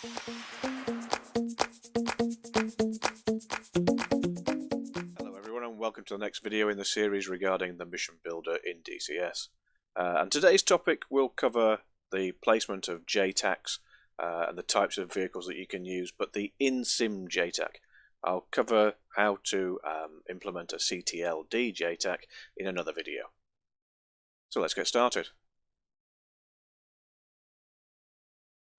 Hello everyone and welcome to the next video in the series regarding the mission builder in DCS. And today's topic will cover the placement of JTACs and the types of vehicles that you can use, but the in-sim JTAC. I'll cover how to implement a CTLD JTAC in another video. So let's get started.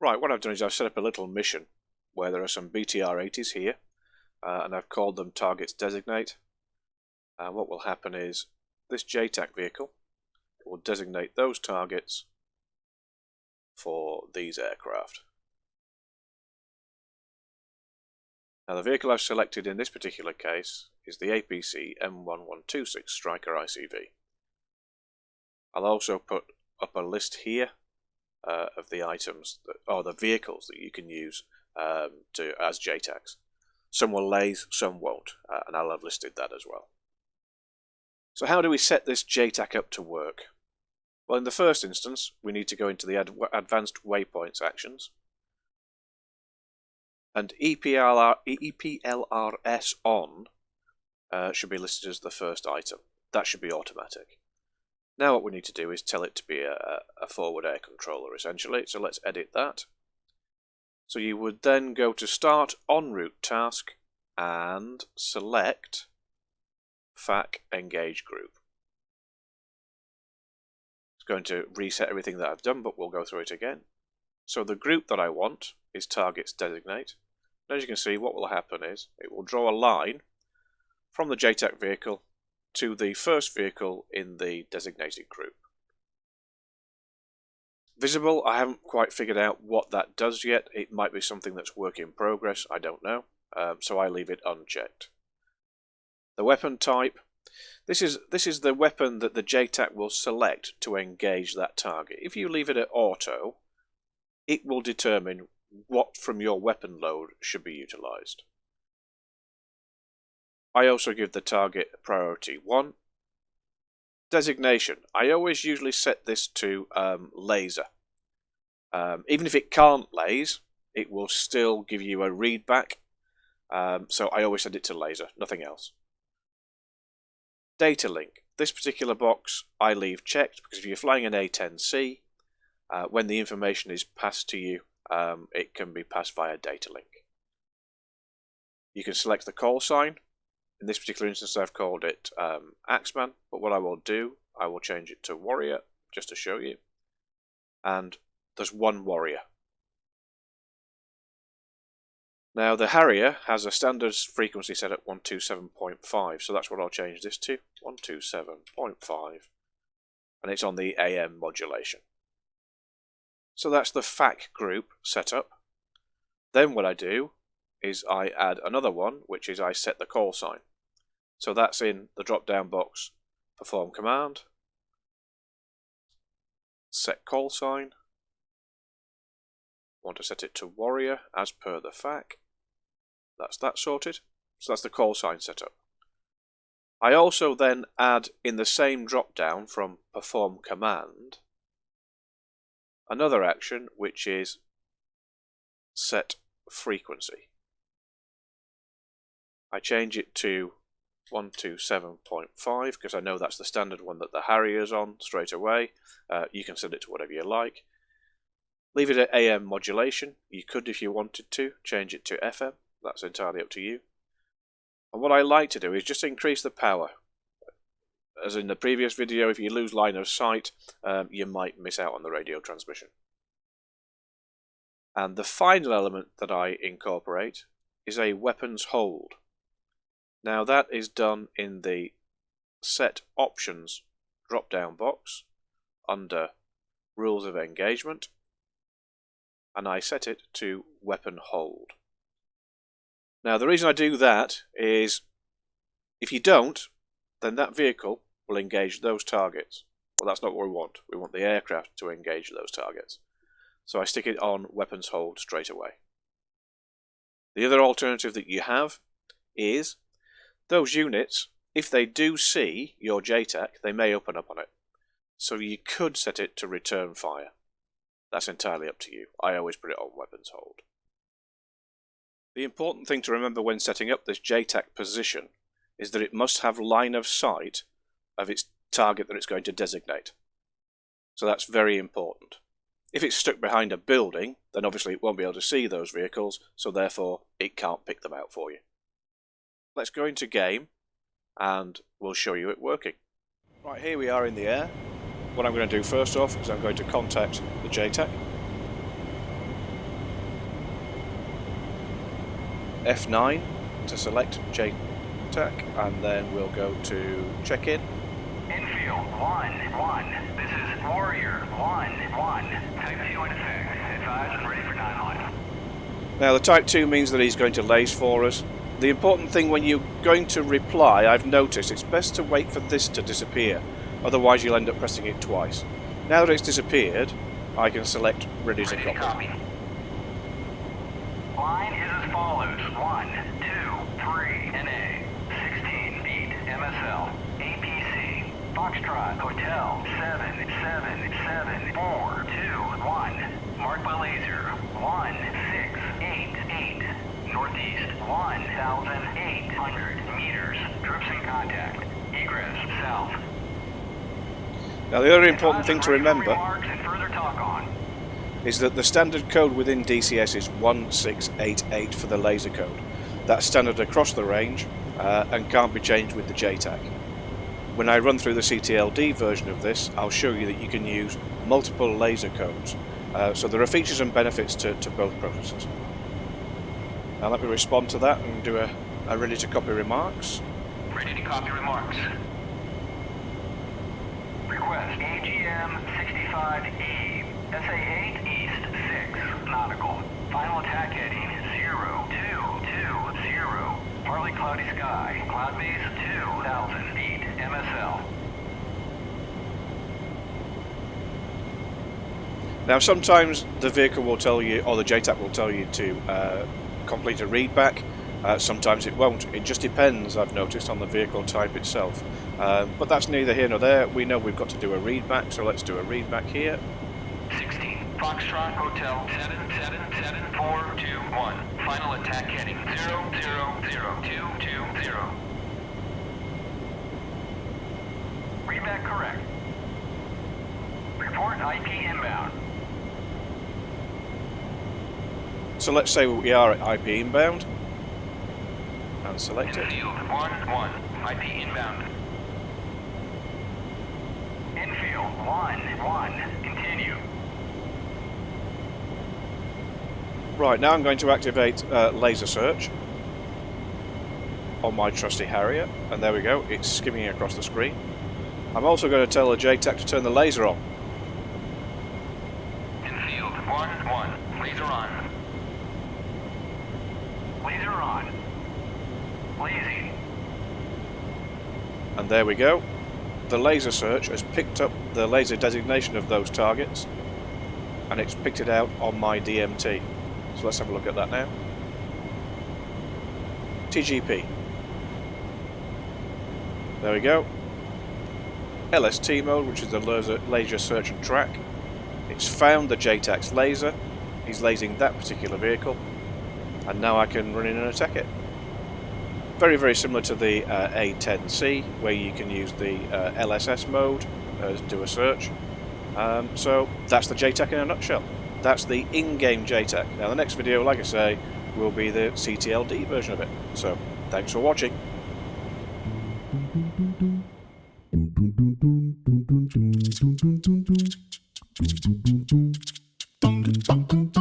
Right, what I've done is I've set up a little mission where there are some BTR-80s here, and I've called them targets designate. What will happen is this JTAC vehicle will designate those targets for these aircraft. Now the vehicle I've selected in this particular case is the APC M1126 Striker ICV. I'll also put up a list here of the items or the vehicles that you can use as JTACs. Some will laze, some won't, and I'll have listed that as well. So how do we set this JTAC up to work? Well, in the first instance, we need to go into the Advanced Waypoints actions, and EPLRS on should be listed as the first item. That should be automatic. Now what we need to do is tell it to be a forward air controller, essentially, so let's edit that. So you would then go to Start En Route Task and select FAC Engage Group. It's going to reset everything that I've done, but we'll go through it again. So the group that I want is Targets Designate. And as you can see, what will happen is it will draw a line from the JTAC vehicle to the first vehicle in the designated group. Visible, I haven't quite figured out what that does yet. It might be something that's work in progress, I don't know, so I leave it unchecked. The weapon type, this is the weapon that the JTAC will select to engage that target. If you leave it at auto, it will determine what from your weapon load should be utilised. I also give the target priority 1. Designation, I always usually set this to laser. Even if it can't laze, it will still give you a read back, so I always set it to laser, nothing else. Data link, this particular box I leave checked because if you're flying an A10C, when the information is passed to you, it can be passed via data link. You can select the call sign. In this particular instance I've called it Axeman, but what I will do, I will change it to Warrior, just to show you. And there's one Warrior. Now the Harrier has a standard frequency set at 127.5, so that's what I'll change this to, 127.5, and it's on the AM modulation. So that's the FAC group setup. Then what I do is I add another one, which is I set the call sign. So that's in the drop-down box, Perform Command, Set Call Sign. Want to set it to Warrior as per the FAC. That's that sorted. So that's the call sign setup. I also then add in the same drop-down from Perform Command another action, which is Set Frequency. I change it to 127.5 because I know that's the standard one that the Harrier's on straight away. You can set it to whatever you like. Leave it at AM modulation. You could, if you wanted to, change it to FM. That's entirely up to you. And what I like to do is just increase the power. As in the previous video, if you lose line of sight, you might miss out on the radio transmission. And the final element that I incorporate is a weapons hold. Now that is done in the Set Options drop-down box under Rules of Engagement, and I set it to Weapon Hold. Now the reason I do that is if you don't, then that vehicle will engage those targets. Well, that's not what we want. We want the aircraft to engage those targets. So I stick it on Weapons Hold straight away. The other alternative that you have is those units, if they do see your JTAC, they may open up on it. So you could set it to return fire. That's entirely up to you. I always put it on Weapons Hold. The important thing to remember when setting up this JTAC position is that it must have line of sight of its target that it's going to designate. So that's very important. If it's stuck behind a building, then obviously it won't be able to see those vehicles, so therefore it can't pick them out for you. Let's go into game and we'll show you it working. Right, here we are in the air. What I'm going to do first off is I'm going to contact the JTAC. F9 to select JTAC, and then we'll go to check-in. Infield 1-1. This is Warrior 1-1. Type 2 in effect. Advised and ready for 9 on. Now the Type 2 means that he's going to laze for us. The important thing when you're going to reply, I've noticed, it's best to wait for this to disappear. Otherwise you'll end up pressing it twice. Now that it's disappeared, I can select ready to copy. Line is as follows. 1, 2, 3, NA, 16, beat, MSL, APC, Foxtrot, Hotel, 7, 7, 7, 4, 2, 1, marked by laser, 1, 6, 8, 8, northeast, 1,800 meters, troops in contact, egress, south. Now the other important thing to remember on is that the standard code within DCS is 1688 for the laser code. That's standard across the range and can't be changed with the JTAC. When I run through the CTLD version of this, I'll show you that you can use multiple laser codes. So there are features and benefits to both processors. Now let me respond to that and do a ready to copy remarks. Ready to copy remarks. Request AGM 65E, SA8 East 6, nautical. Final attack heading 0220. Partly cloudy sky. Cloud base 2,000 feet. MSL. Now sometimes the vehicle will tell you, or the JTAC will tell you to complete a readback. Sometimes it won't. It just depends, I've noticed, on the vehicle type itself. But that's neither here nor there. We know we've got to do a readback, so let's do a readback here. 16, Foxtrot Hotel 77741. Final attack heading 000220. Readback correct. Report IP inbound. So let's say we are at IP inbound. And select it. Infield 1-1, IP inbound. Infield 1-1, continue. Right, now I'm going to activate laser search on my trusty Harrier, and there we go, it's skimming across the screen. I'm also going to tell the JTAC to turn the laser on. Infield 1-1, laser on. Laser on. Lazy. And there we go. The laser search has picked up the laser designation of those targets, and it's picked it out on my DMT. So let's have a look at that now. TGP. There we go. LST mode, which is the laser search and track. It's found the JTAC's laser. He's lasing that particular vehicle, and now I can run in and attack it. Very, very similar to the A10C, where you can use the LSS mode to do a search. So that's the JTAC in a nutshell. That's the in-game JTAC. Now the next video, like I say, will be the CTLD version of it. So thanks for watching. Dun dun dun dun dun dun dun dun dun dun dun dun dun dun dun.